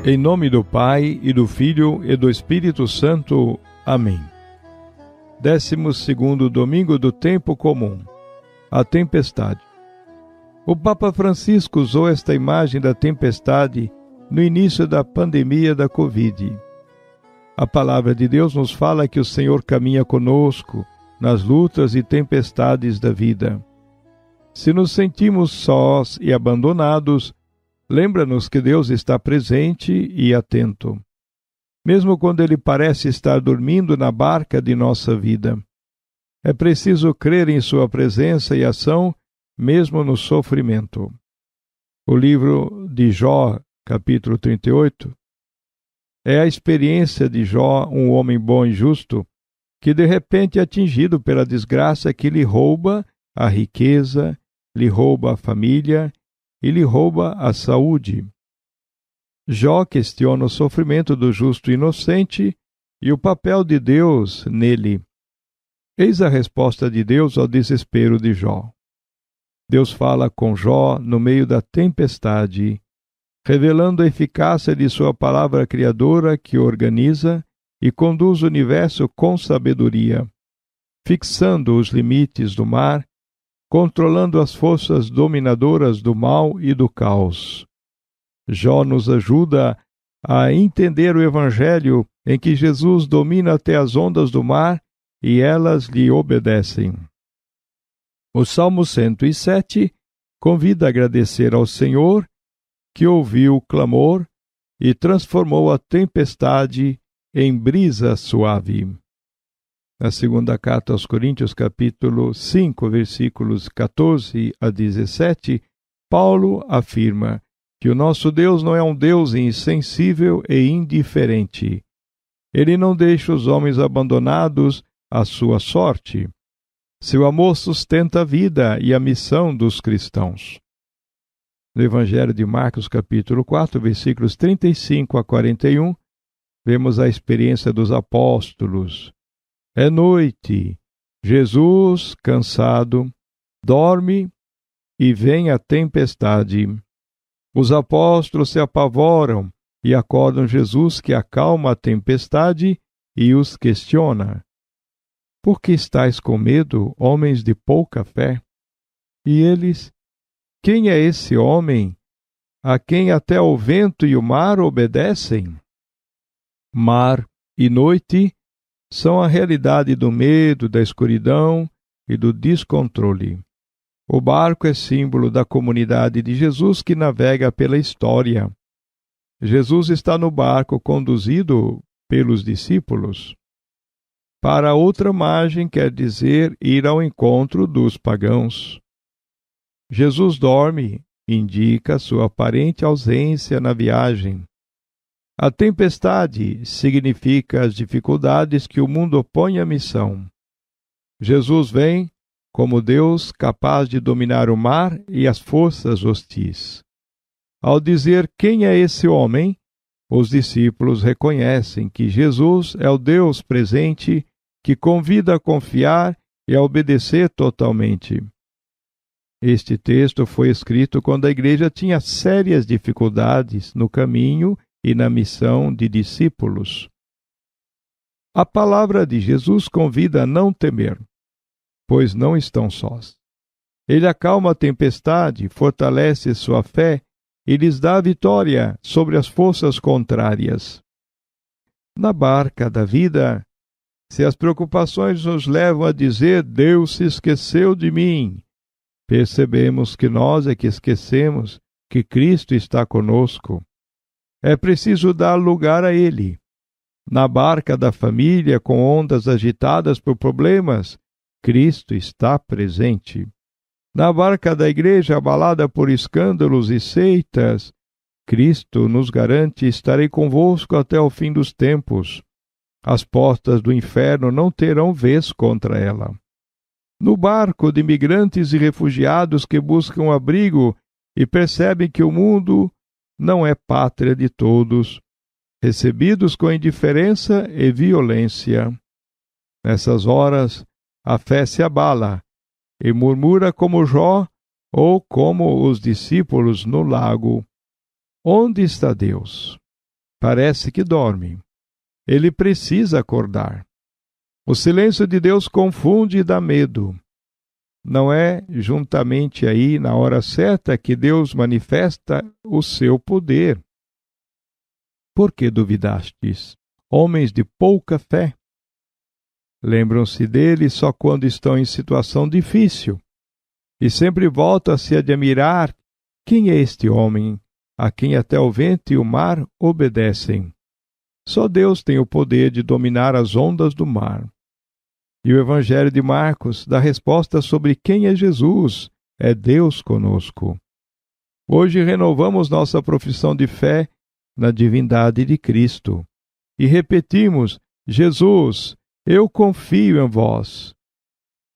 Em nome do Pai, e do Filho, e do Espírito Santo. Amém. 12º domingo do tempo comum. A tempestade. O Papa Francisco usou esta imagem da tempestade no início da pandemia da Covid. A palavra de Deus nos fala que o Senhor caminha conosco nas lutas e tempestades da vida. Se nos sentimos sós e abandonados, lembra-nos que Deus está presente e atento, mesmo quando Ele parece estar dormindo na barca de nossa vida. É preciso crer em Sua presença e ação, mesmo no sofrimento. O livro de Jó, capítulo 38, é a experiência de Jó, um homem bom e justo, que de repente é atingido pela desgraça que lhe rouba a riqueza, lhe rouba a família e lhe rouba a saúde. Jó questiona o sofrimento do justo inocente e o papel de Deus nele. Eis a resposta de Deus ao desespero de Jó. Deus fala com Jó no meio da tempestade, revelando a eficácia de sua palavra criadora que organiza e conduz o universo com sabedoria, fixando os limites do mar, controlando as forças dominadoras do mal e do caos. Jó nos ajuda a entender o Evangelho em que Jesus domina até as ondas do mar e elas lhe obedecem. O Salmo 107 convida a agradecer ao Senhor, que ouviu o clamor e transformou a tempestade em brisa suave. Na segunda carta aos Coríntios, capítulo 5, versículos 14 a 17, Paulo afirma que o nosso Deus não é um Deus insensível e indiferente. Ele não deixa os homens abandonados à sua sorte. Seu amor sustenta a vida e a missão dos cristãos. No Evangelho de Marcos, capítulo 4, versículos 35 a 41, vemos a experiência dos apóstolos. É noite. Jesus, cansado, dorme e vem a tempestade. Os apóstolos se apavoram e acordam Jesus, que acalma a tempestade e os questiona. Por que estáis com medo, homens de pouca fé? E eles: quem é esse homem a quem até o vento e o mar obedecem? Mar e noite são a realidade do medo, da escuridão e do descontrole. O barco é símbolo da comunidade de Jesus que navega pela história. Jesus está no barco conduzido pelos discípulos. Para outra margem quer dizer ir ao encontro dos pagãos. Jesus dorme, indica sua aparente ausência na viagem. A tempestade significa as dificuldades que o mundo opõe à missão. Jesus vem como Deus capaz de dominar o mar e as forças hostis. Ao dizer quem é esse homem, os discípulos reconhecem que Jesus é o Deus presente que convida a confiar e a obedecer totalmente. Este texto foi escrito quando a igreja tinha sérias dificuldades no caminho e na missão de discípulos. A palavra de Jesus convida a não temer, pois não estão sós. Ele acalma a tempestade, fortalece sua fé e lhes dá a vitória sobre as forças contrárias. Na barca da vida, se as preocupações nos levam a dizer Deus se esqueceu de mim, percebemos que nós é que esquecemos que Cristo está conosco. É preciso dar lugar a Ele. Na barca da família, com ondas agitadas por problemas, Cristo está presente. Na barca da igreja, abalada por escândalos e seitas, Cristo nos garante: estarei convosco até o fim dos tempos. As portas do inferno não terão vez contra ela. No barco de imigrantes e refugiados que buscam abrigo e percebem que o mundo não é pátria de todos, recebidos com indiferença e violência. Nessas horas, a fé se abala e murmura como Jó ou como os discípulos no lago: onde está Deus? parece que dorme. Ele precisa acordar. O silêncio de Deus confunde e dá medo. Não é juntamente aí, na hora certa, que Deus manifesta o seu poder. Por que duvidastes, homens de pouca fé? Lembram-se dele só quando estão em situação difícil, e sempre voltam a se admirar: quem é este homem, a quem até o vento e o mar obedecem? Só Deus tem o poder de dominar as ondas do mar. E o Evangelho de Marcos dá resposta sobre quem é Jesus: é Deus conosco. Hoje renovamos nossa profissão de fé na divindade de Cristo e repetimos: Jesus, eu confio em vós,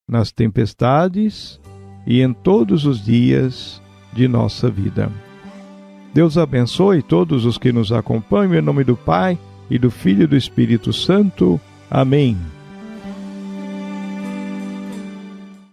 nas tempestades e em todos os dias de nossa vida. Deus abençoe todos os que nos acompanham, em nome do Pai, e do Filho e do Espírito Santo. Amém.